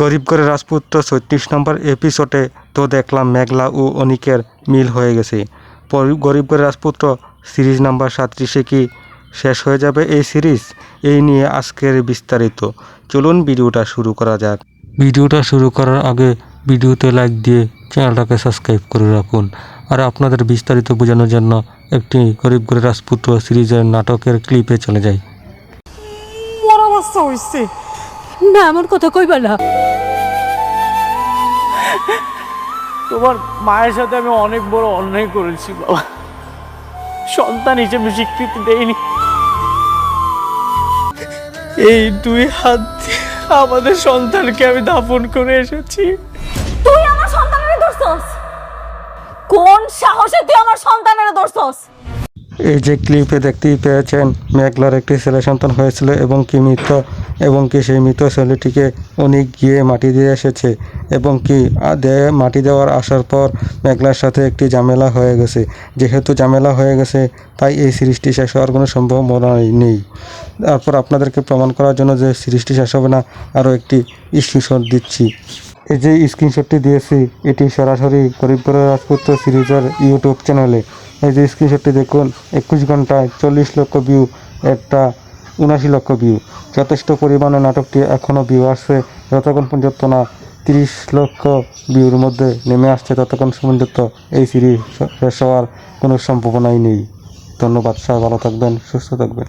গরিব ঘরের রাজপুত্র ৩৬ নম্বর এপিসোডে তো দেখলাম মেঘলা ও অনিকের মিল হয়ে গেছে। গরিব ঘরের রাজপুত্র সিরিজ নাম্বার ৩৭-এ কি শেষ হয়ে যাবে এই সিরিজ? এই নিয়ে আজকের বিস্তারিত। চলুন ভিডিওটা শুরু করা যাক। ভিডিওটা শুরু করার আগে ভিডিওতে লাইক দিয়ে চ্যানেলটাকে সাবস্ক্রাইব করে রাখুন। আর আপনাদের বিস্তারিত বোঝানোর জন্য একটি গরিব ঘরের রাজপুত্র সিরিজের নাটকের ক্লিপে চলে যাই। বড় অবস্থা হয়েছে না, এমন কথা কইবা না। তোমার মায়ের সাথে আমি অনেক বড় অন্যায় করেছি বাবা। সন্তান হিসেবে স্বীকৃতি দেয়নি। এই 2 হাত দিয়ে আমাদের সন্তানকে আমি দাফন করে এসেছি। তুই আমার সন্তানের ধরছস? কোন সাহসে তুই আমার সন্তানের ধরছস? এই যে ক্লিপে দেখতেই পেয়েছেন, মেঘলার একটি ছেলে সন্তান হয়েছিল এবং কি সেই মৃত ছেলেটিকে অনেক গিয়ে মাটি দিয়ে এসেছে এবং কি মাটি দেওয়ার আসার পর মেঘলার সাথে একটি ঝামেলা হয়ে গেছে। যেহেতু ঝামেলা হয়ে গেছে তাই এই সিরিজটি শেষ হওয়ার কোনো সম্ভাবনা নেই। তারপর আপনাদেরকে প্রমাণ করার জন্য যে সিরিজটি শেষ হবে না, আরও একটি স্ক্রিনশট দিচ্ছি। এই যে স্ক্রিনশটটি দিয়েছি এটি সরাসরি গরিব ঘরের রাজপুত্র সিরিজের ইউটিউব চ্যানেলে। এই যে স্ক্রিনশটটি দেখুন, 21 ঘন্টায় 40 লক্ষ ভিউ, একটা 79 লক্ষ ভিউ। যথেষ্ট পরিমাণে নাটকটি এখনও ভিউ আসছে। যতক্ষণ পর্যন্ত না 30 লক্ষ ভিউর মধ্যে নেমে আসছে ততক্ষণ পর্যন্ত এই সিরিজ শেষ হওয়ার কোনো সম্ভাবনাই নেই। ধন্যবাদ। সবাই ভালো থাকবেন, সুস্থ থাকবেন।